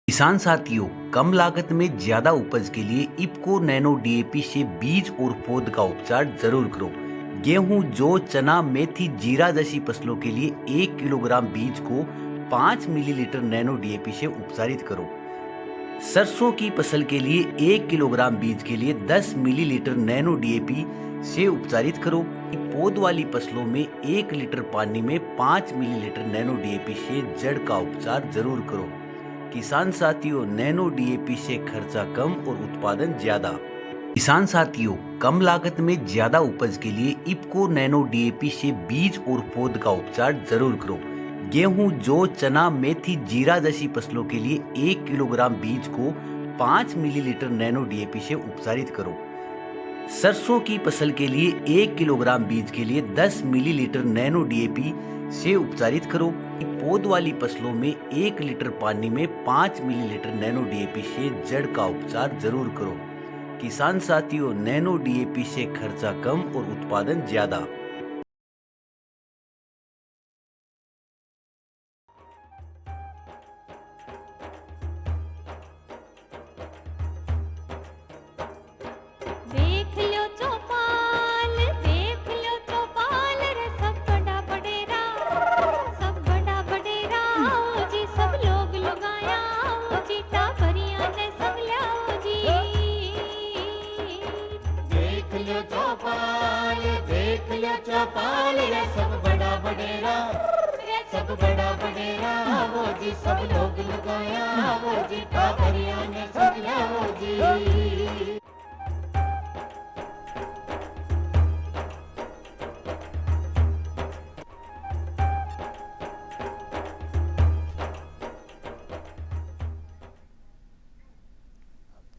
किसान साथियों, कम लागत में ज्यादा उपज के लिए इफ्को नैनो डीएपी से बीज और पौध का उपचार जरूर करो। गेहूं, जौ, चना, मेथी, जीरा जैसी फसलों के लिए 1 किलोग्राम बीज को 5 मिलीलीटर नैनो डीएपी से उपचारित करो। सरसों की फसल के लिए 1 किलोग्राम बीज के लिए 10 मिलीलीटर नैनो डीएपी से उपचारित करो। पौध वाली फसलों में 1 लीटर पानी में 5 मिलीलीटर नैनो डीएपी से जड़ का उपचार जरूर करो। किसान साथियों, नैनो डीएपी से खर्चा कम और उत्पादन ज्यादा। किसान साथियों, कम लागत में ज्यादा उपज के लिए इफ्को नैनो डीएपी से बीज और पौध का उपचार जरूर करो। गेहूं, जौ, चना, मेथी, जीरा जैसी फसलों के लिए 1 किलोग्राम बीज को 5 मिलीलीटर नैनो डीएपी से उपचारित करो। सरसों की फसल के लिए 1 किलोग्राम बीज के लिए 10 मिलीलीटर नैनो डीएपी से उपचारित करो। पौध वाली फसलों में 1 लीटर पानी में 5 मिलीलीटर नैनो डीएपी से जड़ का उपचार जरूर करो। किसान साथियों, नैनो डीएपी से खर्चा कम और उत्पादन ज्यादा। देख लो चौपाल रे सब बड़ा बडेरा आओ जी, सब लोग लगाया आओ जी, टाबरिया ने सब लाओ जी। देख लो चौपाल रे सब बड़ा बडेरा आओ जी, सब लोग लगाया आओ जी, टाबरिया ने सब लाओ जी।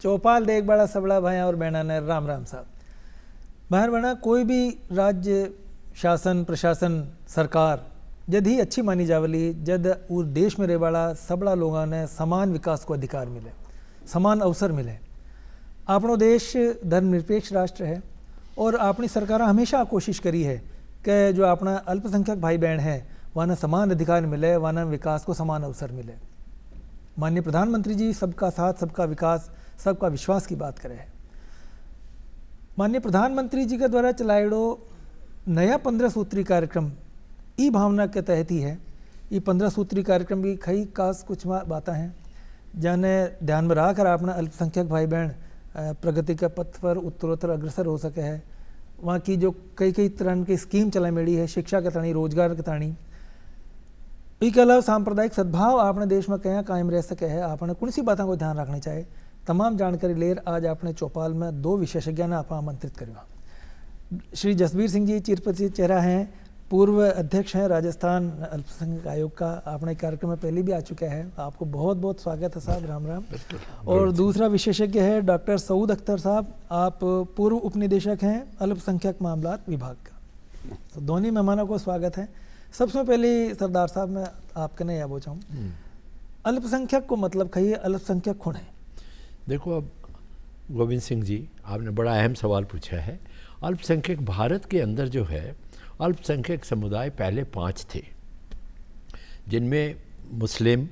चौपाल देख बड़ा सबड़ा भाई और बहना ने राम राम साहब। बाहर बना कोई भी राज्य शासन प्रशासन सरकार जद ही अच्छी मानी जावली जद उस देश में रहे वाला सबड़ा लोगों ने समान विकास को अधिकार मिले, समान अवसर मिले। अपनो देश धर्मनिरपेक्ष राष्ट्र है और अपनी सरकार हमेशा कोशिश करी है कि जो अपना अल्पसंख्यक भाई बहन है वहाँ समान अधिकार मिले, वहाँ विकास को समान अवसर मिले। माननीय प्रधानमंत्री जी सबका साथ सबका विकास सबका विश्वास की बात करें। माननीय प्रधानमंत्री जी के द्वारा चलाएड़ो नया 15 सूत्री कार्यक्रम ई भावना के तहत ही है। ये 15 सूत्री कार्यक्रम की कई खास कुछ बातें हैं जाने ध्यान में रखकर अपना अल्पसंख्यक भाई बहन प्रगति के पथ पर उत्तरोत्तर अग्रसर हो सके है। वहाँ की जो कई तरह की स्कीम चला मेड़ी है, शिक्षा के ताणी, रोजगार के ताणी, इसके अलावा सांप्रदायिक सद्भाव अपने देश में कहीं कायम रह सके है। आपने कौन सी बातों को ध्यान रखनी चाहिए, तमाम जानकारी लेर आज अपने चौपाल में 2 विशेषज्ञ ने आप आमंत्रित करियो। श्री जसबीर सिंह जी चिरपरिचित चेहरा हैं, पूर्व अध्यक्ष हैं राजस्थान अल्पसंख्यक आयोग का, अपने कार्यक्रम में पहले भी आ चुके हैं। आपको बहुत बहुत स्वागत है साहब, राम राम। और दूसरा विशेषज्ञ है डॉक्टर सऊद अख्तर साहब, आप पूर्व उपनिदेशक हैं अल्पसंख्यक मामलात विभाग का। तो दोनों मेहमानों को स्वागत है। सबसे पहले सरदार साहब मैं आपके नहीं यह पूछा हूँ, अल्पसंख्यक को मतलब कहिए, अल्पसंख्यक कौन है? देखो, अब गोविंद सिंह जी आपने बड़ा अहम सवाल पूछा है। अल्पसंख्यक भारत के अंदर जो है अल्पसंख्यक समुदाय पहले 5 थे, जिनमें मुस्लिम,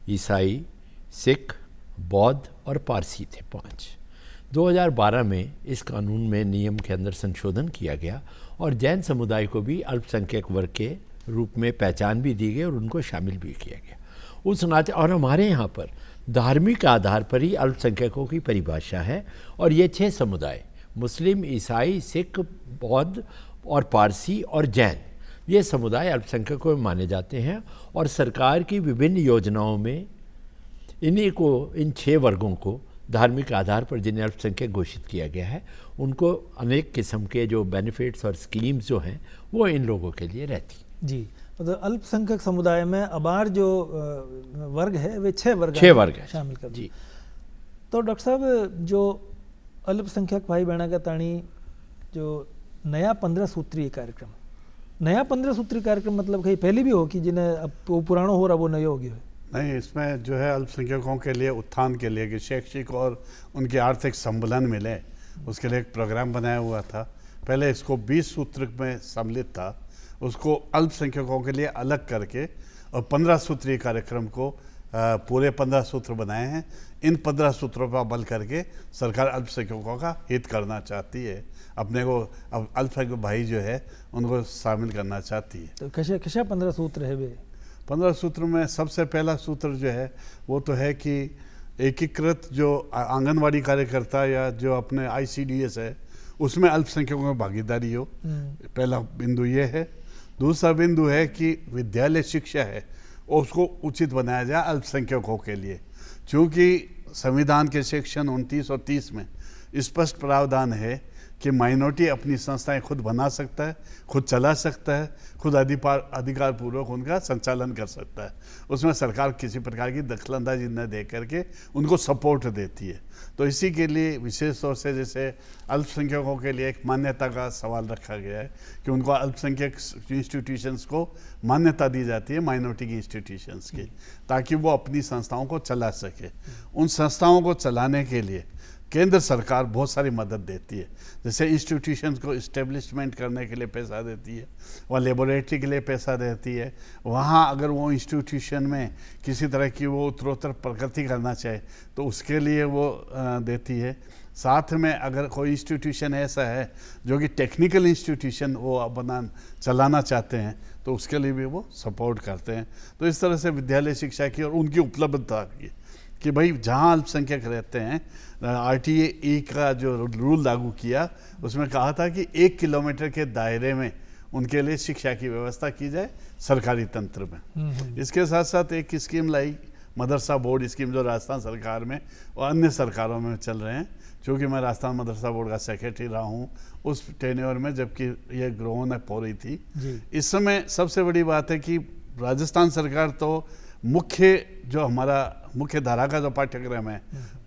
ईसाई, सिख, बौद्ध और पारसी थे 5। 2012 में इस कानून में नियम के अंदर संशोधन किया गया और जैन समुदाय को भी अल्पसंख्यक वर्ग के रूप में पहचान भी दी गई और उनको शामिल भी किया गया उस नाते। और हमारे यहाँ पर धार्मिक आधार पर ही अल्पसंख्यकों की परिभाषा है और ये 6 समुदाय मुस्लिम, ईसाई, सिख, बौद्ध और पारसी और जैन, ये समुदाय अल्पसंख्यकों में माने जाते हैं। और सरकार की विभिन्न योजनाओं में इन्हीं को, इन 6 वर्गों को धार्मिक आधार पर जिन्हें अल्पसंख्यक घोषित किया गया है, उनको अनेक किस्म के जो बेनिफिट्स और स्कीम्स जो हैं वो इन लोगों के लिए रहती जी। मतलब अल्पसंख्यक समुदाय में अबार जो वर्ग है वे 6 वर्ग है शामिल कर जी। तो डॉक्टर साहब, जो अल्पसंख्यक भाई बहना का ताणी जो नया 15 सूत्रीय कार्यक्रम, नया 15 सूत्रीय कार्यक्रम मतलब कहीं पहले भी हो कि जिन्हें अब पुराना हो रहा वो नया हो गया? नहीं, इसमें जो है अल्पसंख्यकों के लिए उत्थान के लिए कि शैक्षिक और उनके आर्थिक संबलन मिले, उसके लिए एक प्रोग्राम बनाया हुआ था। पहले इसको 20 सूत्र में सम्मिलित था, उसको अल्पसंख्यकों के लिए अलग करके और 15 सूत्रीय कार्यक्रम को पूरे 15 सूत्र बनाए हैं। इन 15 सूत्रों पर अमल करके सरकार अल्पसंख्यकों का हित करना चाहती है, अपने को अब अल्पसंख्यक भाई जो है उनको शामिल करना चाहती है। तो कशा 15 सूत्र है वे? 15 सूत्र में सबसे पहला सूत्र जो है वो तो है कि एकीकृत जो आंगनवाड़ी कार्यकर्ता या जो अपने ICDS है उसमें अल्पसंख्यकों में भागीदारी हो। पहला बिंदु ये है। दूसरा बिंदु है कि विद्यालय शिक्षा है उसको उचित बनाया जाए अल्पसंख्यकों के लिए, क्योंकि संविधान के सेक्शन 29 और 30 में स्पष्ट प्रावधान है कि माइनॉरिटी अपनी संस्थाएं खुद बना सकता है, खुद चला सकता है, खुद अधिकार पूर्वक उनका संचालन कर सकता है। उसमें सरकार किसी प्रकार की दखलंदाजी न दे करके उनको सपोर्ट देती है। तो इसी के लिए विशेष तौर से जैसे अल्पसंख्यकों के लिए एक मान्यता का सवाल रखा गया है कि उनको अल्पसंख्यक इंस्टीट्यूशंस को मान्यता दी जाती है माइनॉरिटी की इंस्टीट्यूशंस की, ताकि वो अपनी संस्थाओं को चला सके। उन संस्थाओं को चलाने के लिए केंद्र सरकार बहुत सारी मदद देती है, जैसे इंस्टीट्यूशंस को इस्टेब्लिशमेंट करने के लिए पैसा देती है, वहाँ लेबोरेटरी के लिए पैसा देती है, वहाँ अगर वो इंस्टीट्यूशन में किसी तरह की वो उत्तरोत्तर प्रगति करना चाहे तो उसके लिए वो देती है। साथ में अगर कोई इंस्टीट्यूशन ऐसा है जो कि टेक्निकल इंस्टीट्यूशन वो चलाना चाहते हैं तो उसके लिए भी वो सपोर्ट करते हैं। तो इस तरह से विद्यालय शिक्षा की और उनकी उपलब्धता की कि भाई जहाँ अल्पसंख्यक रहते हैं, RTE का जो रूल लागू किया उसमें कहा था कि 1 किलोमीटर के दायरे में उनके लिए शिक्षा की व्यवस्था की जाए सरकारी तंत्र में। इसके साथ साथ एक स्कीम लाई, मदरसा बोर्ड स्कीम, जो राजस्थान सरकार में और अन्य सरकारों में चल रहे हैं। चूँकि मैं राजस्थान मदरसा बोर्ड का सेक्रेटरी रहा हूँ उस टेन्योर में जबकि ये ग्रोन अप हो रही थी। इस समय सबसे बड़ी बात है कि राजस्थान सरकार तो मुख्य धारा का जो पाठ्यक्रम है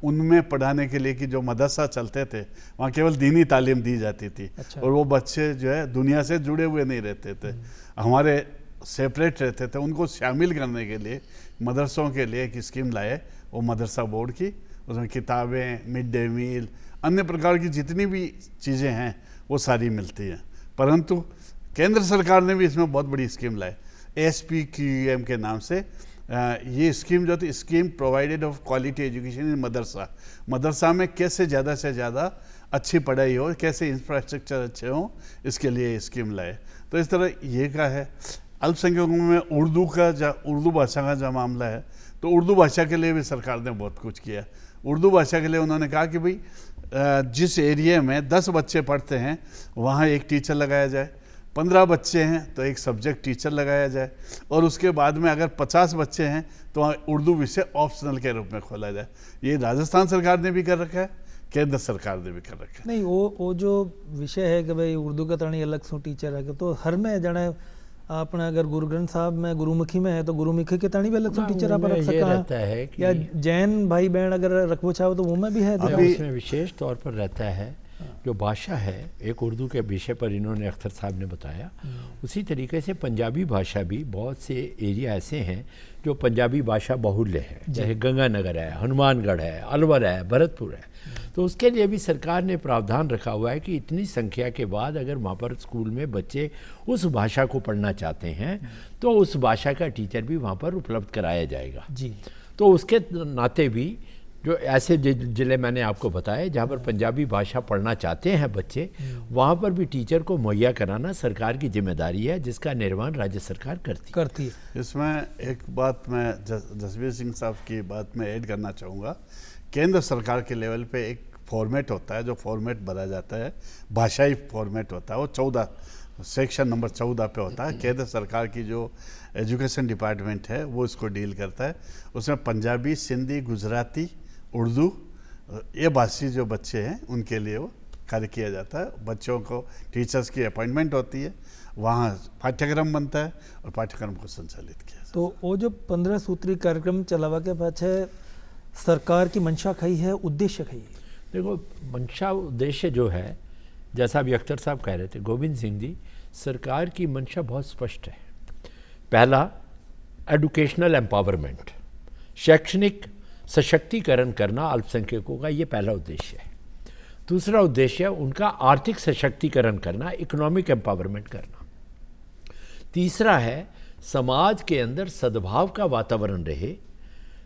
उनमें पढ़ाने के लिए कि जो मदरसा चलते थे वहाँ केवल दीनी तालीम दी जाती थी। अच्छा। और वो बच्चे जो है दुनिया से जुड़े हुए नहीं रहते थे, हमारे सेपरेट रहते थे। उनको शामिल करने के लिए मदरसों के लिए एक स्कीम लाए वो मदरसा बोर्ड की। उसमें किताबें, मिड डे मील, अन्य प्रकार की जितनी भी चीज़ें हैं वो सारी मिलती हैं। परंतु केंद्र सरकार ने भी इसमें बहुत बड़ी स्कीम लाई, SPQM के नाम से। ये स्कीम जो थी, scheme provided of quality education in madrasa. मदरसा में कैसे ज़्यादा से ज़्यादा अच्छी पढ़ाई हो, कैसे इंफ्रास्ट्रक्चर अच्छे हों, इसके लिए ये स्कीम लाए। तो इस तरह ये का है। अल्पसंख्यकों में उर्दू भाषा का जो मामला है तो उर्दू भाषा के लिए भी सरकार ने बहुत कुछ किया। उर्दू भाषा के लिए उन्होंने कहा कि भाई जिस एरिया में 10 बच्चे पढ़ते हैं वहाँ एक टीचर लगाया जाए, 15 बच्चे हैं तो एक सब्जेक्ट टीचर लगाया जाए, और उसके बाद में अगर 50 बच्चे हैं तो वहाँ उर्दू विषय ऑप्शनल के रूप में खोला जाए। ये राजस्थान सरकार ने भी कर रखा है, केंद्र सरकार ने भी कर रखा है। नहीं, वो जो विषय है कि भाई उर्दू का ताणी अलग सो टीचर है, तो हर में जाने अपना अगर गुरु ग्रंथ साहब में गुरुमुखी में है तो गुरुमुखी के ताणी भी अलग सो टीचर आप रख सकता है कि या जैन भाई बहन अगर रखबो चाहो तो वो में भी है। उसमें विशेष तौर पर रहता है जो भाषा है, एक उर्दू के विषय पर इन्होंने अख्तर साहब ने बताया, उसी तरीके से पंजाबी भाषा भी बहुत से एरिया ऐसे हैं जो पंजाबी भाषा बाहुल्य है, जैसे गंगानगर है, हनुमानगढ़ है, अलवर है, भरतपुर है। तो उसके लिए भी सरकार ने प्रावधान रखा हुआ है कि इतनी संख्या के बाद अगर वहाँ पर स्कूल में बच्चे उस भाषा को पढ़ना चाहते हैं तो उस भाषा का टीचर भी वहाँ पर उपलब्ध कराया जाएगा जी। तो उसके नाते भी जो ऐसे ज़िले मैंने आपको बताए जहाँ पर पंजाबी भाषा पढ़ना चाहते हैं बच्चे, वहाँ पर भी टीचर को मुहैया कराना सरकार की जिम्मेदारी है, जिसका निर्वहन राज्य सरकार करती है। इसमें एक बात मैं जसबीर सिंह साहब की बात में ऐड करना चाहूँगा। केंद्र सरकार के लेवल पे एक फॉर्मेट होता है, जो फॉर्मेट भरा जाता है, भाषाई फॉर्मेट होता है, वो 14 सेक्शन नंबर 14 पे होता है। केंद्र सरकार की जो एजुकेशन डिपार्टमेंट है वो इसको डील करता है। उसमें पंजाबी, सिंधी, गुजराती, उर्दू, ये भाषी जो बच्चे हैं उनके लिए वो कार्य किया जाता है। बच्चों को टीचर्स की अपॉइंटमेंट होती है, वहाँ पाठ्यक्रम बनता है और पाठ्यक्रम को संचालित किया जाता है। तो वो जो 15 सूत्री कार्यक्रम चलावा के पाछे सरकार की मंशा खई है, उद्देश्य खई है? देखो, मंशा उद्देश्य जो है, जैसा अभी अख्तर साहब कह रहे थे, गोविंद सिंह जी, सरकार की मंशा बहुत स्पष्ट है। पहला, एडुकेशनल एम्पावरमेंट, शैक्षणिक सशक्तिकरण करना अल्पसंख्यकों का ये पहला उद्देश्य है। दूसरा उद्देश्य उनका आर्थिक सशक्तिकरण करना, इकोनॉमिक एम्पावरमेंट करना। तीसरा है समाज के अंदर सद्भाव का वातावरण रहे,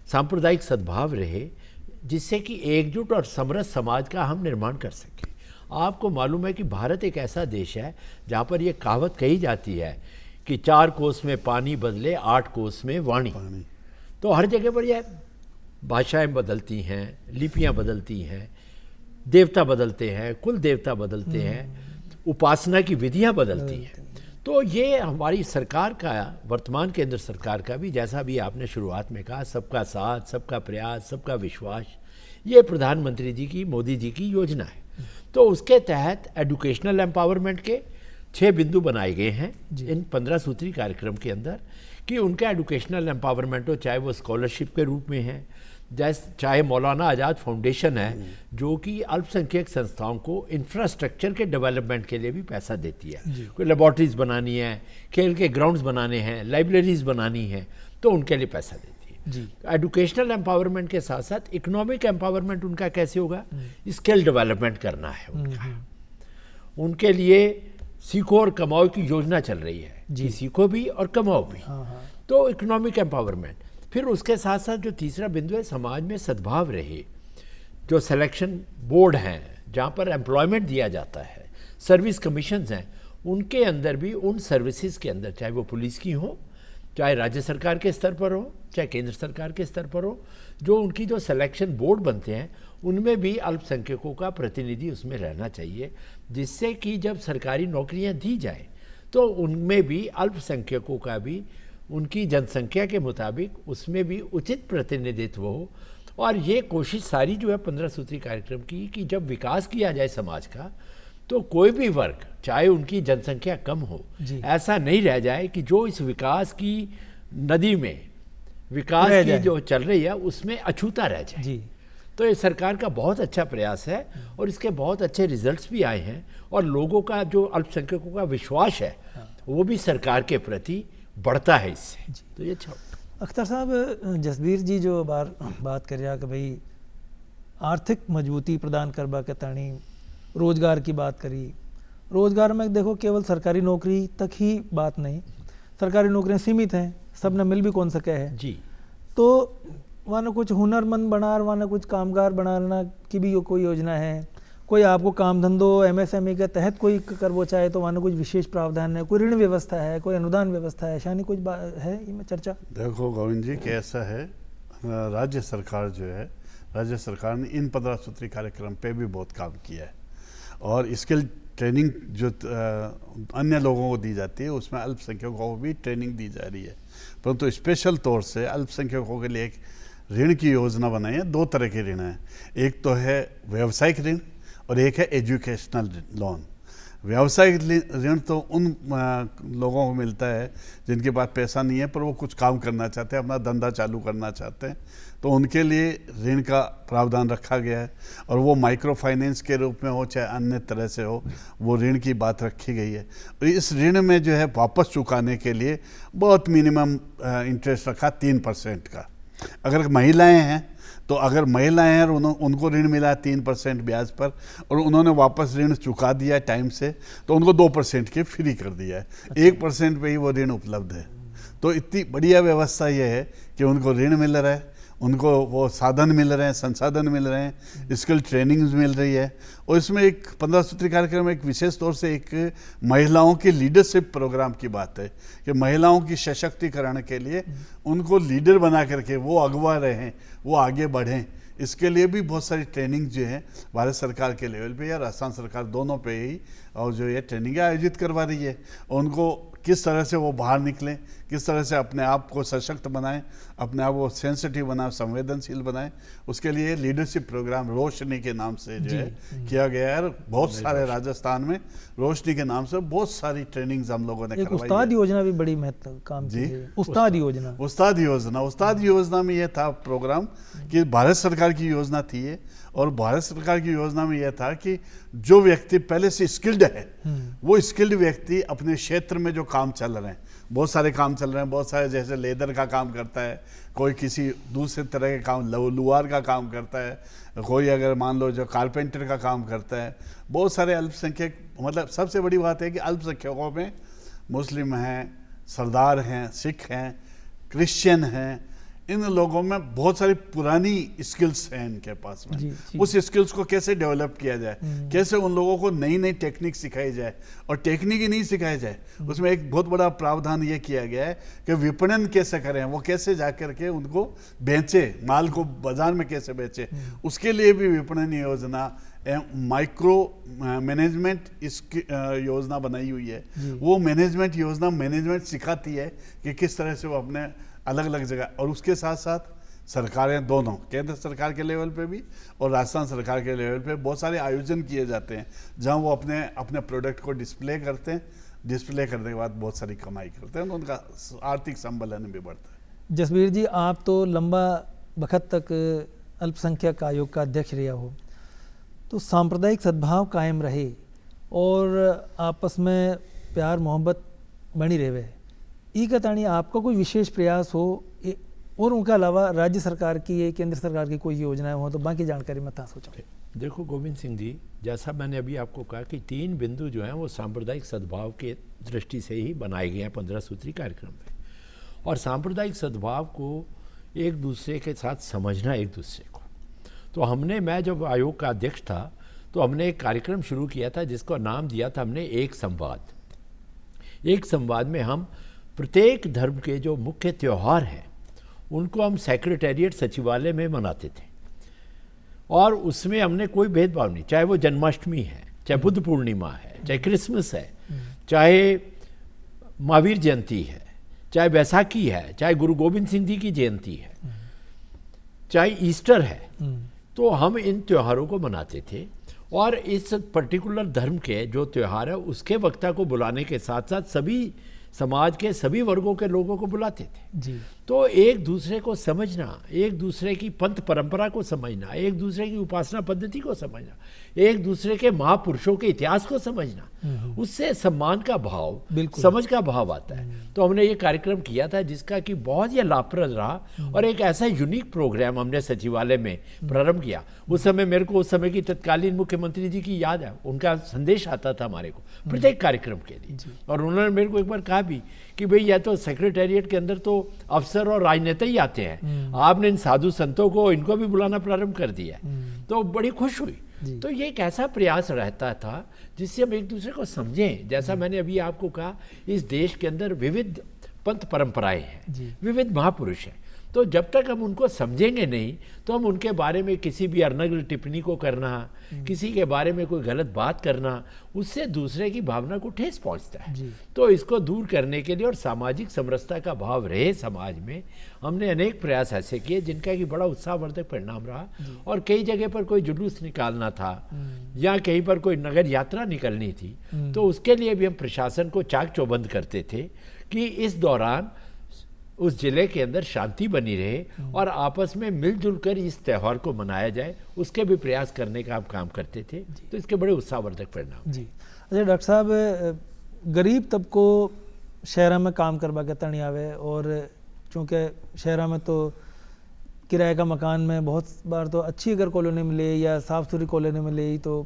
सांप्रदायिक सद्भाव रहे, जिससे कि एकजुट और समरस समाज का हम निर्माण कर सकें। आपको मालूम है कि भारत एक ऐसा देश है जहाँ पर यह कहावत कही जाती है कि 4 कोस में पानी बदले 8 कोस में वाणी। तो हर जगह पर यह भाषाएं बदलती हैं, लिपियां बदलती हैं, देवता बदलते हैं, कुल देवता बदलते हैं, उपासना की विधियां बदलती हैं। तो ये हमारी सरकार का, वर्तमान केंद्र सरकार का भी, जैसा भी आपने शुरुआत में कहा, सबका साथ, सबका प्रयास, सबका विश्वास, ये प्रधानमंत्री जी की, मोदी जी की योजना है। तो उसके तहत एजुकेशनल एम्पावरमेंट के 6 बिंदु बनाए गए हैं इन 15 सूत्री कार्यक्रम के अंदर, कि उनका एजुकेशनल एम्पावरमेंट हो, चाहे वो स्कॉलरशिप के रूप में है, चाहे मौलाना आज़ाद फाउंडेशन है जो कि अल्पसंख्यक संस्थाओं को इंफ्रास्ट्रक्चर के डेवलपमेंट के लिए भी पैसा देती है। कोई लेबॉर्ट्रीज बनानी है, खेल के ग्राउंड्स बनाने हैं, लाइब्रेरीज बनानी है, तो उनके लिए पैसा देती है। एजुकेशनल एम्पावरमेंट के साथ साथ इकोनॉमिक एम्पावरमेंट उनका कैसे होगा? स्किल डेवलपमेंट करना है उनका। उनके लिए सीखो और कमाओ की योजना चल रही है कि सीखो भी और कमाओ भी। तो इकोनॉमिक एम्पावरमेंट। फिर उसके साथ साथ जो तीसरा बिंदु है, समाज में सद्भाव रहे। जो सिलेक्शन बोर्ड हैं जहाँ पर एम्प्लॉयमेंट दिया जाता है, सर्विस कमीशंस हैं, उनके अंदर भी, उन सर्विसेज के अंदर, चाहे वो पुलिस की हो, चाहे राज्य सरकार के स्तर पर हो, चाहे केंद्र सरकार के स्तर पर हो, जो उनकी जो सिलेक्शन बोर्ड बनते हैं उनमें भी अल्पसंख्यकों का प्रतिनिधि उसमें रहना चाहिए, जिससे कि जब सरकारी नौकरियां दी जाए तो उनमें भी अल्पसंख्यकों का भी उनकी जनसंख्या के मुताबिक उसमें भी उचित प्रतिनिधित्व हो। और ये कोशिश सारी जो है 15 सूत्री कार्यक्रम की, कि जब विकास किया जाए समाज का, तो कोई भी वर्ग, चाहे उनकी जनसंख्या कम हो, ऐसा नहीं रह जाए कि जो इस विकास की नदी में, विकास की जो चल रही है उसमें अछूता रह जाए। तो ये सरकार का बहुत अच्छा प्रयास है और इसके बहुत अच्छे रिजल्ट्स भी आए हैं, और लोगों का जो अल्पसंख्यकों का विश्वास है वो भी सरकार के प्रति बढ़ता है इससे। तो ये अच्छा। अख्तर साहब, जसबीर जी जो बात कर रहा कि भाई आर्थिक मजबूती प्रदान करवा के ताणी रोज़गार की बात करी। रोज़गार में देखो केवल सरकारी नौकरी तक ही बात नहीं, सरकारी नौकरियां सीमित हैं, सब ने मिल भी कौन सके है जी। तो वहाँ कुछ हुनरमंद बना, वहाँ कुछ कामगार बनाना की भी कोई योजना है? कोई आपको काम धंधो MSME के तहत कोई करवो चाहे तो वहाँ कुछ विशेष प्रावधान है? कोई ऋण व्यवस्था है, कोई अनुदान व्यवस्था है, शानी कुछ है इसमें चर्चा? देखो गोविंद जी, कैसा है, राज्य सरकार जो है, राज्य सरकार ने इन 15 सूत्री कार्यक्रम पे भी बहुत काम किया है, और स्किल ट्रेनिंग जो अन्य लोगों को दी जाती है उसमें अल्पसंख्यकों को भी ट्रेनिंग दी जा रही है। परंतु स्पेशल तौर से अल्पसंख्यकों के लिए एक ऋण की योजना बनाई है। 2 तरह के ऋण हैं, एक तो है व्यावसायिक ऋण और एक है एजुकेशनल लोन। व्यावसायिक ऋण तो उन लोगों को मिलता है जिनके पास पैसा नहीं है पर वो कुछ काम करना चाहते हैं, अपना धंधा चालू करना चाहते हैं, तो उनके लिए ऋण का प्रावधान रखा गया है। और वो माइक्रो फाइनेंस के रूप में हो चाहे अन्य तरह से हो, वो ऋण की बात रखी गई है। और इस ऋण में जो है वापस चुकाने के लिए बहुत मिनिमम इंटरेस्ट रखा 3% का। अगर महिलाएं हैं तो अगर महिलाएं हैं और उनको ऋण मिला 3% ब्याज पर और उन्होंने वापस ऋण चुका दिया टाइम से, तो उनको 2% के फ्री कर दिया है। 1% पे ही वो ऋण उपलब्ध है। तो इतनी बढ़िया व्यवस्था ये है कि उनको ऋण मिल रहा है, उनको वो साधन मिल रहे हैं, संसाधन मिल रहे हैं, स्किल ट्रेनिंग्स मिल रही है। और इसमें एक 15 सूत्री कार्यक्रम में एक विशेष तौर से एक महिलाओं के लीडरशिप प्रोग्राम की बात है कि महिलाओं की सशक्तिकरण के लिए उनको लीडर बना करके वो अगवा रहें, वो आगे बढ़ें, इसके लिए भी बहुत सारी ट्रेनिंग जो है भारत सरकार के लेवल पे या राजस्थान सरकार दोनों पे ही और जो ये ट्रेनिंग आयोजित करवा रही है। उनको किस तरह से वो बाहर निकलें, किस तरह से अपने आप को सशक्त बनाएं, अपने आप को सेंसिटिव बनाएं, संवेदनशील बनाएं, उसके लिए लीडरशिप प्रोग्राम रोशनी के नाम से जो है किया गया है। बहुत सारे राजस्थान में रोशनी के नाम से बहुत सारी ट्रेनिंग्स हम लोगों ने करवाई है। उस्ताद योजना भी बड़ी महत्व काम की है। उस्ताद योजना में यह था प्रोग्राम कि भारत सरकार की योजना थी ये, और भारत सरकार की योजना में यह था कि जो व्यक्ति पहले से स्किल्ड है, वो स्किल्ड व्यक्ति अपने क्षेत्र में जो काम चल रहे हैं, बहुत सारे काम चल रहे हैं, बहुत सारे जैसे लेदर का काम करता है, कोई किसी दूसरे तरह के काम लुहार का काम करता है, कोई अगर मान लो जो कारपेंटर का काम करता है, बहुत सारे अल्पसंख्यक, मतलब सबसे बड़ी बात है कि अल्पसंख्यकों में मुस्लिम हैं, सरदार हैं, सिख हैं, क्रिश्चियन हैं, इन लोगों में बहुत सारी पुरानी स्किल्स हैं इनके पास में। जी, जी। उस स्किल्स को कैसे डेवलप किया जाए, कैसे उन लोगों को नई नई टेक्निक सिखाई जाए, और टेक्निक ही नहीं सिखाई जाए, उसमें एक बहुत बड़ा प्रावधान ये किया गया है कि विपणन कैसे करें, वो कैसे जा करके उनको बेचे, माल को बाजार में कैसे बेचे, उसके लिए भी विपणन योजना, माइक्रो मैनेजमेंट इसकी योजना बनाई हुई है। वो मैनेजमेंट योजना मैनेजमेंट सिखाती है कि किस तरह से वो अपने अलग अलग जगह, और उसके साथ साथ सरकारें दोनों, केंद्र सरकार के लेवल पे भी और राजस्थान सरकार के लेवल पे बहुत सारे आयोजन किए जाते हैं जहां वो अपने अपने प्रोडक्ट को डिस्प्ले करते हैं। डिस्प्ले करने के बाद बहुत सारी कमाई करते हैं, उनका आर्थिक संबलन भी बढ़ता है। जसबीर जी, आप तो लंबा वक्त तक अल्पसंख्यक आयोग का अध्यक्ष रहा हो, तो सांप्रदायिक सद्भाव कायम रहे और आपस में प्यार मोहब्बत बनी रहे, ई का ताणी आपका कोई विशेष प्रयास हो, और उनके अलावा राज्य सरकार की, केंद्र सरकार की कोई योजनाएं हो तो बाकी जानकारी मैं था सोचा। देखो गोविंद सिंह जी, जैसा मैंने अभी आपको कहा कि 3 बिंदु जो हैं वो सांप्रदायिक सद्भाव के दृष्टि से ही बनाए गए हैं 15 सूत्री कार्यक्रम में। और सांप्रदायिक सद्भाव को एक दूसरे के साथ समझना, एक दूसरे को, तो हमने, मैं जब आयोग का अध्यक्ष था तो हमने एक कार्यक्रम शुरू किया था जिसका नाम दिया था हमने एक संवाद। एक संवाद में हम प्रत्येक धर्म के जो मुख्य त्यौहार हैं उनको हम सेक्रेटेरिएट सचिवालय में मनाते थे, और उसमें हमने कोई भेदभाव नहीं, चाहे वो जन्माष्टमी है, चाहे बुद्ध पूर्णिमा है, चाहे क्रिसमस है, चाहे महावीर जयंती है, चाहे बैसाखी है, चाहे गुरु गोविंद सिंह जी की जयंती है, चाहे ईस्टर है, तो हम इन त्योहारों को मनाते थे। और इस पर्टिकुलर धर्म के जो त्यौहार है उसके वक्ता को बुलाने के साथ साथ सभी समाज के सभी वर्गों के लोगों को बुलाते थे जी। तो एक दूसरे को समझना, एक दूसरे की पंथ परंपरा को समझना, एक दूसरे की उपासना पद्धति को समझना, एक दूसरे के महापुरुषों के इतिहास को समझना, उससे सम्मान का भाव, समझ का भाव आता है। तो हमने ये कार्यक्रम किया था जिसका कि बहुत ही लाभप्रद रहा, और एक ऐसा यूनिक प्रोग्राम हमने सचिवालय में प्रारंभ किया। उस समय मेरे को, उस समय की तत्कालीन मुख्यमंत्री जी की याद है, उनका संदेश आता था हमारे को प्रत्येक कार्यक्रम के लिए, और उन्होंने मेरे को एक बार कहा भी कि भाई यह तो सेक्रेटेरिएट के अंदर तो अफसर और राजनेता ही आते हैं, आपने इन साधु संतों को, इनको भी बुलाना प्रारंभ कर दिया है। तो बड़ी खुश हुई। तो ये एक ऐसा प्रयास रहता था जिससे हम एक दूसरे को समझें। जैसा मैंने अभी आपको कहा, इस देश के अंदर विविध पंथ परंपराएं हैं, विविध महापुरुष हैं, तो जब तक हम उनको समझेंगे नहीं तो हम उनके बारे में किसी भी अनर्गल टिप्पणी को करना, किसी के बारे में कोई गलत बात करना, उससे दूसरे की भावना को ठेस पहुंचता है। तो इसको दूर करने के लिए और सामाजिक समरसता का भाव रहे समाज में, हमने अनेक प्रयास ऐसे किए जिनका कि बड़ा उत्साहवर्धक परिणाम रहा। और कई जगह पर कोई जुलूस निकालना था या कहीं पर कोई नगर यात्रा निकलनी थी, तो उसके लिए भी हम प्रशासन को चाक चौबंद करते थे कि इस दौरान उस जिले के अंदर शांति बनी रहे और आपस में मिलजुल कर इस त्यौहार को मनाया जाए, उसके भी प्रयास करने का हम काम करते थे। तो इसके बड़े उत्साहवर्धक परिणाम। जी अच्छा डॉक्टर साहब, गरीब तबको शहर में काम करवा के तणी आवे, और चूँकि शहर में तो किराए का मकान में बहुत बार तो अच्छी अगर कॉलोनी मिले या साफ़ सुथरी कॉलोनी मिले तो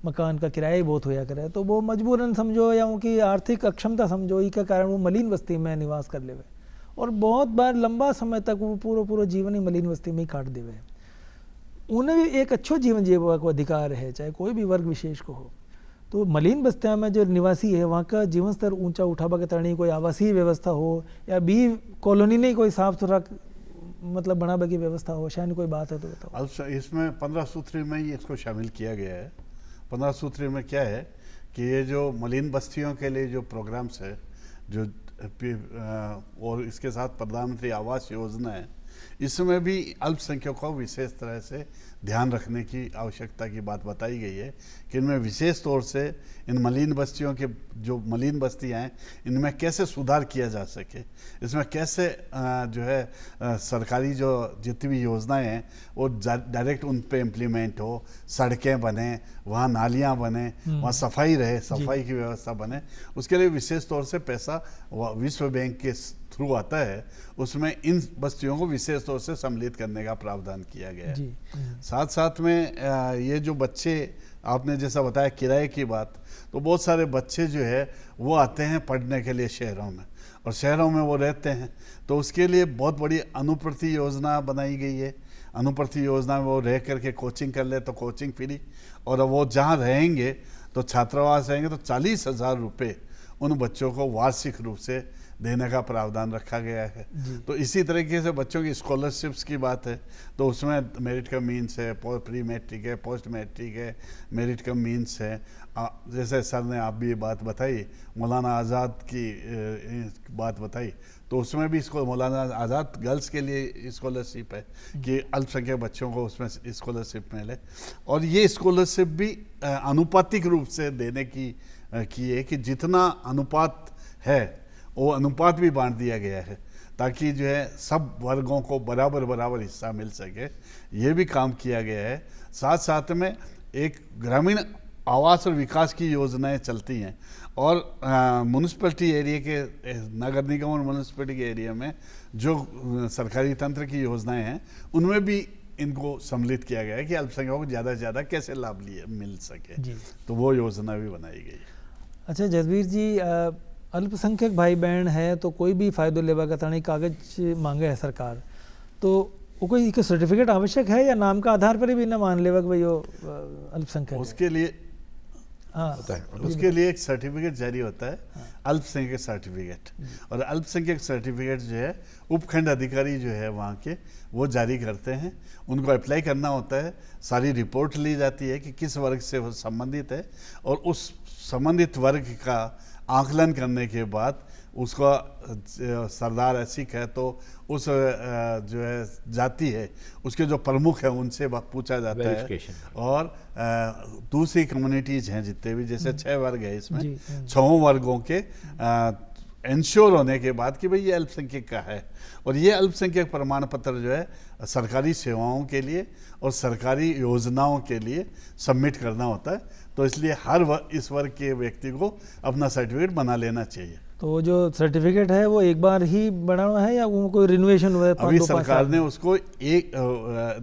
मकान का किराया ही बहुत होया करे, तो वो मजबूरन समझो या उनकी आर्थिक अक्षमता समझो, ई के कारण वो मलिन बस्ती में निवास कर लेवे, और बहुत बार लंबा समय तक वो पूरा जीवन ही मलिन बस्ती में ही काट देवे। उन्हें भी एक अच्छो जीवन जीवा को अधिकार है, चाहे कोई भी वर्ग विशेष को हो। तो मलिन बस्तियाँ में जो निवासी है वहाँ का जीवन स्तर ऊंचा उठावा के तरणी कोई आवासीय व्यवस्था हो या बी कॉलोनी नहीं कोई साफ सुथरा मतलब बनाने की व्यवस्था हो, शायद कोई बात है तो बताओ। अब इसमें 15 सूत्री में ही इसको शामिल किया गया है। 15 सूत्री में क्या है कि ये जो मलिन बस्तियों के लिए जो प्रोग्राम्स है, जो और इसके साथ प्रधानमंत्री आवास योजना है, इसमें भी अल्पसंख्यकों को विशेष तरह से ध्यान रखने की आवश्यकता की बात बताई गई है कि इनमें विशेष तौर से इन मलिन बस्तियों के जो मलिन बस्तियां हैं इनमें कैसे सुधार किया जा सके, इसमें कैसे जो है सरकारी जो जितनी भी योजनाएं हैं वो डायरेक्ट उन पे इम्प्लीमेंट हो, सड़कें बने, वहाँ नालियाँ बने, वहाँ सफाई रहे, सफाई की व्यवस्था बने। उसके लिए विशेष तौर से पैसा विश्व बैंक के थ्रू आता है, उसमें इन बस्तियों को विशेष तौर से सम्मिलित करने का प्रावधान किया गया है। साथ साथ में ये जो बच्चे आपने जैसा बताया किराए की बात, तो बहुत सारे बच्चे जो है वो आते हैं पढ़ने के लिए शहरों में, और शहरों में वो रहते हैं, तो उसके लिए बहुत बड़ी अनुप्रति योजना बनाई गई है। अनुप्रति योजना में वो रह करके कोचिंग कर ले तो कोचिंग फ्री, और वो जहाँ रहेंगे तो छात्रावास रहेंगे तो 40,000 रुपये उन बच्चों को वार्षिक रूप से देने का प्रावधान रखा गया है। तो इसी तरीके से बच्चों की स्कॉलरशिप्स की बात है तो उसमें मेरिट कम मीन्स है, प्री मैट्रिक है, पोस्ट मैट्रिक है, मेरिट कम मीन्स है। जैसे सर ने आप भी ये बात बताई, मौलाना आज़ाद की बात बताई, तो उसमें भी इसको मौलाना आज़ाद गर्ल्स के लिए स्कॉलरशिप है कि अल्पसंख्यक बच्चों को उसमें स्कॉलरशिप मिले। और ये स्कॉलरशिप भी अनुपातिक रूप से देने की है कि जितना अनुपात है वो अनुपात भी बांट दिया गया है ताकि जो है सब वर्गों को बराबर बराबर हिस्सा मिल सके। ये भी काम किया गया है। साथ साथ में एक ग्रामीण आवास और विकास की योजनाएं चलती हैं, और म्यूनिसिपैलिटी एरिया के नगर निगम और म्यूनिसिपैलिटी के एरिया में जो सरकारी तंत्र की योजनाएं हैं उनमें भी इनको सम्मिलित किया गया है कि अल्पसंख्यकों को ज़्यादा से ज़्यादा कैसे लाभ मिल सके, तो वो योजना भी बनाई गई है। अच्छा जसबीर जी, अल्पसंख्यक भाई बहन है तो कोई भी फ़ायदो लेवा का ताणी कागज मांगे है सरकार, तो वो कोई सर्टिफिकेट आवश्यक है या नाम का आधार पर भी ना मान लेवा कि भाई वो अल्पसंख्यक उसके लिए उसके लिए एक सर्टिफिकेट जारी होता है, अल्पसंख्यक सर्टिफिकेट। और अल्पसंख्यक सर्टिफिकेट जो है उपखंड अधिकारी जो है वहाँ के वो जारी करते हैं। उनको अप्लाई करना होता है, सारी रिपोर्ट ली जाती है कि किस वर्ग से वो संबंधित है, और उस संबंधित वर्ग का आकलन करने के बाद उसका सरदार सिख है तो उस जो है जाति है उसके जो प्रमुख है उनसे पूछा जाता है। और दूसरी कम्युनिटीज हैं जितने भी, जैसे 6 वर्ग है इसमें, 6 वर्गों के इंश्योर होने के बाद कि भाई ये अल्पसंख्यक का है। और ये अल्पसंख्यक प्रमाण पत्र जो है सरकारी सेवाओं के लिए और सरकारी योजनाओं के लिए सबमिट करना होता है, तो इसलिए हर इस वर्ग के व्यक्ति को अपना सर्टिफिकेट बना लेना चाहिए। तो जो सर्टिफिकेट है वो एक बार ही बनाना है या वो कोई रिनोवेशन हुआ है? अभी सरकार ने उसको एक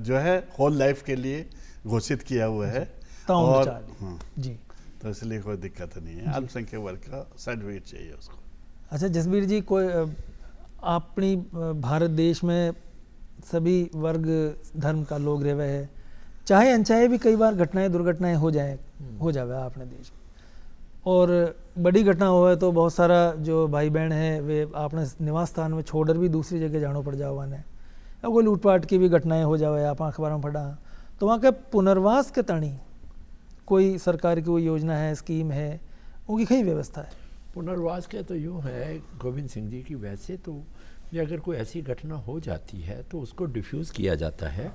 जो है होल लाइफ के लिए घोषित किया हुआ है, और हाँ, जी, तो इसलिए कोई दिक्कत नहीं है। अल्पसंख्यक वर्ग का सर्टिफिकेट चाहिए उसको। अच्छा जसबीर जी, कोई अपनी भारत देश में सभी वर्ग धर्म का लोग रहे हैं, चाहे अनचाहे भी कई बार दुर्घटनाएं हो जावे अपने देश में, और बड़ी घटना हुआ तो बहुत सारा जो भाई बहन है वे अपने निवास स्थान में छोड़कर भी दूसरी जगह जाना पड़ जावा ने, या कोई लूटपाट की भी घटनाएं हो जावे, आप अखबार में पढ़ा, तो वहाँ के पुनर्वास के ताणी कोई सरकार की कोई योजना है, स्कीम है, उनकी कई व्यवस्था है? पुनर्वास के तो यूँ है गोविंद सिंह जी की, वैसे तो ये अगर कोई ऐसी घटना हो जाती है तो उसको डिफ्यूज़ किया जाता है,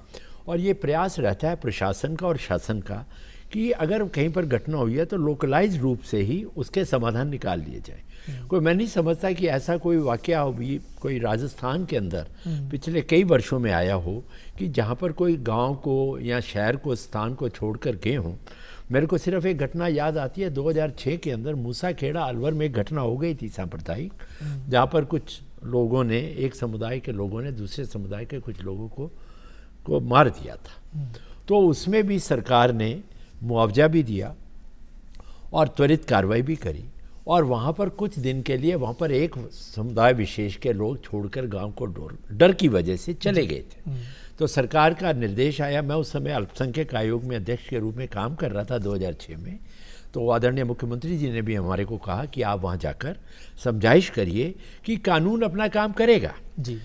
और ये प्रयास रहता है प्रशासन का और शासन का कि अगर कहीं पर घटना हुई है तो लोकलाइज रूप से ही उसके समाधान निकाल लिए जाए। कोई मैं नहीं समझता कि ऐसा कोई वाकया भी कोई राजस्थान के अंदर पिछले कई वर्षों में आया हो कि जहाँ पर कोई गांव को या शहर को स्थान को छोड़कर गए हों। मेरे को सिर्फ एक घटना याद आती है, 2006 के अंदर मूसाखेड़ा अलवर में एक घटना हो गई थी सांप्रदायिक, जहाँ पर कुछ लोगों ने, एक समुदाय के लोगों ने दूसरे समुदाय के कुछ लोगों को मार दिया था। तो उसमें भी सरकार ने मुआवजा भी दिया और त्वरित कार्रवाई भी करी, और वहाँ पर कुछ दिन के लिए वहाँ पर एक समुदाय विशेष के लोग छोड़कर गांव को डर की वजह से चले गए थे। तो सरकार का निर्देश आया, मैं उस समय अल्पसंख्यक आयोग में अध्यक्ष के रूप में काम कर रहा था 2006 में, तो आदरणीय मुख्यमंत्री जी ने भी हमारे को कहा कि आप वहाँ जाकर समझाइश करिए कि कानून अपना काम करेगा जी,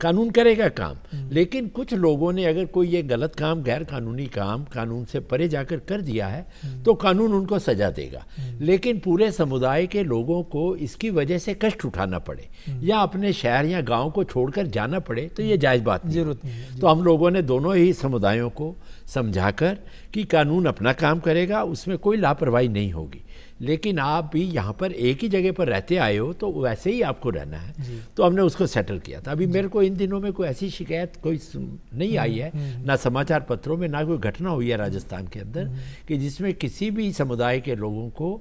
कानून करेगा काम, लेकिन कुछ लोगों ने अगर कोई ये गलत काम, गैर कानूनी काम कानून से परे जाकर कर दिया है तो कानून उनको सजा देगा, लेकिन पूरे समुदाय के लोगों को इसकी वजह से कष्ट उठाना पड़े या अपने शहर या गांव को छोड़कर जाना पड़े तो ये जायज़ बात नहीं। तो हम लोगों ने दोनों ही समुदायों को समझाकर कि कानून अपना काम करेगा, उसमें कोई लापरवाही नहीं होगी, लेकिन आप भी यहाँ पर एक ही जगह पर रहते आए हो तो वैसे ही आपको रहना है। तो हमने उसको सेटल किया था। अभी मेरे को इन दिनों में कोई ऐसी शिकायत कोई नहीं आई है, ना समाचार पत्रों में, ना कोई घटना हुई है राजस्थान के अंदर कि जिसमें किसी भी समुदाय के लोगों को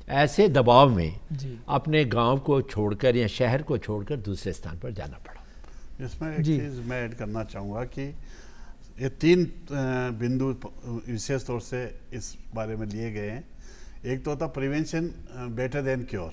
ऐसे दबाव में अपने गांव को छोड़कर या शहर को छोड़कर दूसरे स्थान पर जाना पड़ा। इसमें एक चीज़ मैं ऐड करना चाहूँगा कि ये 3 बिंदु विशेष तौर से इस बारे में लिए गए हैं। एक तो होता प्रिवेंशन बेटर देन क्योर,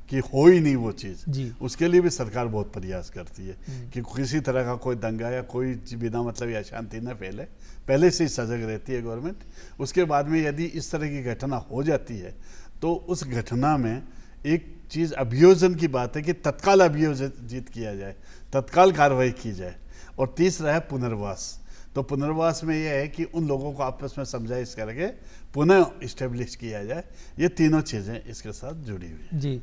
कि हो ही नहीं वो चीज़, जी। उसके लिए भी सरकार बहुत प्रयास करती है कि किसी तरह का कोई दंगा या कोई बिना मतलब या अशांति न फैले, पहले से ही सजग रहती है गवर्नमेंट। उसके बाद में यदि इस तरह की घटना हो जाती है तो उस घटना में एक चीज़ अभियोजन की बात है कि तत्काल अभियोजित किया जाए, तत्काल कार्रवाई की जाए। और तीसरा है पुनर्वास। तो पुनर्वास में यह है कि उन लोगों को आपस में समझाइश करके पुनः इस्टेब्लिश किया जाए। ये तीनों चीज़ें इसके साथ जुड़ी हुई हैं। जी।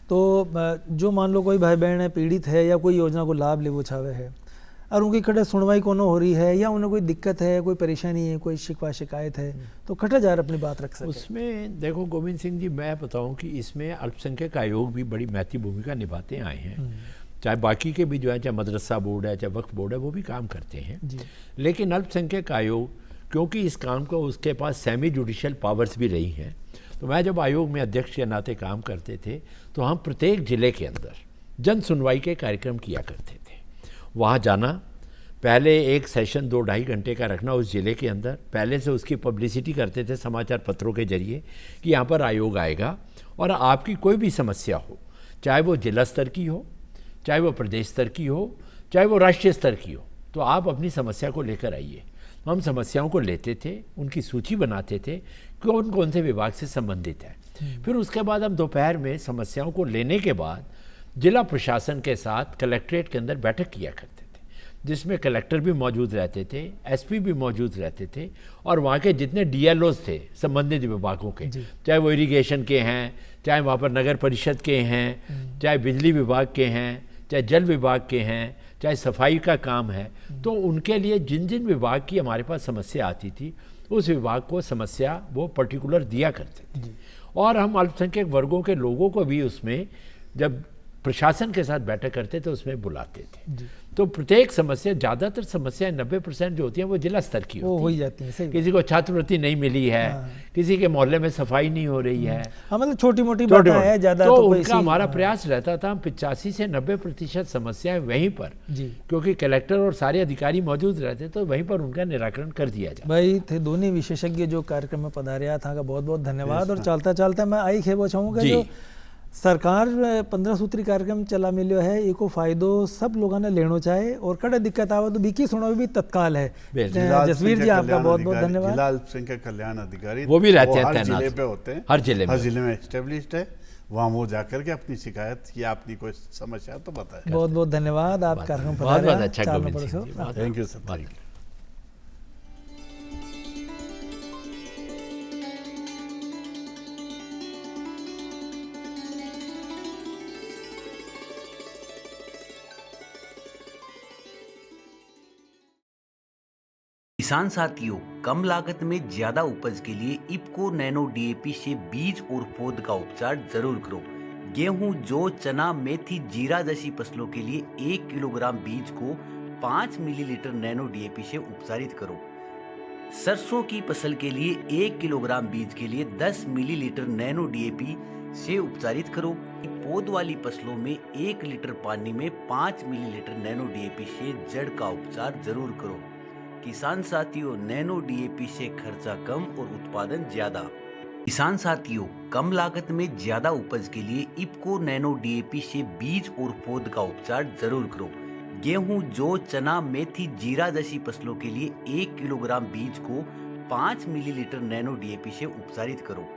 तो जो मान लो कोई भाई बहन है, पीड़ित है या कोई योजना को लाभ लेवो छावे है और उनकी कटे सुनवाई कोनो हो रही है या उन्हें कोई दिक्कत है, कोई परेशानी है, कोई शिकवा शिकायत है, तो कटे जार अपनी बात रख सके। उसमें देखो गोविंद सिंह जी, मैं बताऊं कि इसमें अल्पसंख्यक आयोग भी बड़ी महत्वपूर्ण भूमिका निभाते आए हैं। चाहे बाकी के भी जो है, चाहे मदरसा बोर्ड है, चाहे वक्फ बोर्ड है, वो भी काम करते हैं। जी। लेकिन अल्पसंख्यक आयोग क्योंकि इस काम को उसके पास सेमी जुडिशियल पावर्स भी रही हैं, तो मैं जब आयोग में अध्यक्ष के नाते काम करते थे तो हम प्रत्येक ज़िले के अंदर जन सुनवाई के कार्यक्रम किया करते थे। वहाँ जाना, पहले एक सेशन 2-2.5 घंटे का रखना उस ज़िले के अंदर, पहले से उसकी पब्लिसिटी करते थे समाचार पत्रों के जरिए कि यहाँ पर आयोग आएगा और आपकी कोई भी समस्या हो, चाहे वो जिला स्तर की हो, चाहे वो प्रदेश स्तर की हो, चाहे वो राष्ट्रीय स्तर की हो, तो आप अपनी समस्या को लेकर आइए। हम समस्याओं को लेते थे, उनकी सूची बनाते थे कौन कौन से विभाग से संबंधित है। फिर उसके बाद हम दोपहर में समस्याओं को लेने के बाद जिला प्रशासन के साथ कलेक्ट्रेट के अंदर बैठक किया करते थे, जिसमें कलेक्टर भी मौजूद रहते थे, एसपी भी मौजूद रहते थे और वहाँ के जितने डीएलओज थे संबंधित विभागों के, चाहे वो इरिगेशन के हैं, चाहे वहाँ पर नगर परिषद के हैं, चाहे बिजली विभाग के हैं, चाहे जल विभाग के हैं, चाहे सफाई का काम है, तो उनके लिए जिन जिन विभाग की हमारे पास समस्या आती थी उस विभाग को समस्या वो पर्टिकुलर दिया करते थे। और हम अल्पसंख्यक वर्गों के लोगों को भी उसमें जब प्रशासन के साथ बैठक करते थे उसमें बुलाते थे। तो प्रत्येक समस्या, ज़्यादातर समस्याएं 90% जो होती हैं वो जिला स्तर की वो होती हो ही जाती है। सही। किसी को छात्रवृत्ति नहीं मिली है, किसी के मोहल्ले में सफाई नहीं हो रही है, हाँ, मतलब छोटी मोटी बातें है, ज़्यादा तो कोई उनका हमारा प्रयास रहता था 85 से 90% समस्याएं वहीं पर, जी। क्योंकि कलेक्टर और सारे अधिकारी मौजूद रहते तो वहीं पर उनका निराकरण कर दिया जाए। भाई थे दोनों विशेषज्ञ जो कार्यक्रम में पधारिया था, बहुत बहुत धन्यवाद। और चलता चलता मैं आई खेबो चाहूँगा, जो सरकार 15 सूत्री कार्यक्रम चला मिलो है, एको फायदो सब लोगों ने लेनो चाहे और कड़े दिक्कत आवे तो बीकी सुनो भी तत्काल है। जसवीर जी आपका बहुत बहुत धन्यवाद। जिला अल्पसंख्यक कल्याण अधिकारी वो भी रहते हैं, हर तैनात जिले पे होते हैं, हर जिले में एस्टेब्लिश्ड है। वहाँ वो जाकर के अपनी शिकायत या अपनी कोई समस्या तो बताए। बहुत बहुत धन्यवाद। आप कार्यक्रम बहुत बहुत अच्छा Govind Singh ji, thank you sir. किसान साथियों, कम लागत में ज्यादा उपज के लिए इप्को नैनो डीएपी से बीज और पौध का उपचार जरूर करो। गेहूं, जौ, चना, मेथी, जीरा जैसी फसलों के लिए 1 किलोग्राम बीज को 5 मिलीलीटर नैनो डीएपी से उपचारित करो। सरसों की फसल के लिए 1 किलोग्राम बीज के लिए 10 मिलीलीटर नैनो डीएपी से उपचारित करो। पौध वाली फसलों में 1 लीटर पानी में 5 मिलीलीटर नैनो डीएपी से जड़ का उपचार जरूर करो। किसान साथियों, नैनो डीएपी से खर्चा कम और उत्पादन ज्यादा। किसान साथियों, कम लागत में ज्यादा उपज के लिए इप्को नैनो डीएपी से बीज और पौध का उपचार जरूर करो। गेहूं, जौ, चना, मेथी, जीरा जैसी फसलों के लिए 1 किलोग्राम बीज को 5 मिलीलीटर नैनो डीएपी से उपचारित करो।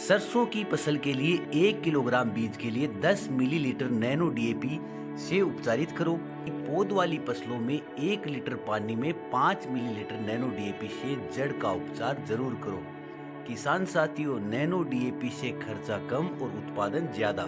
सरसों की फसल के लिए 1 किलोग्राम बीज के लिए 10 मिलीलीटर नैनो डीएपी से उपचारित करो। पौध वाली फसलों में 1 लीटर पानी में 5 मिलीलीटर नैनो डीएपी से जड़ का उपचार जरूर करो। किसान साथियों, नैनो डीएपी से खर्चा कम और उत्पादन ज्यादा।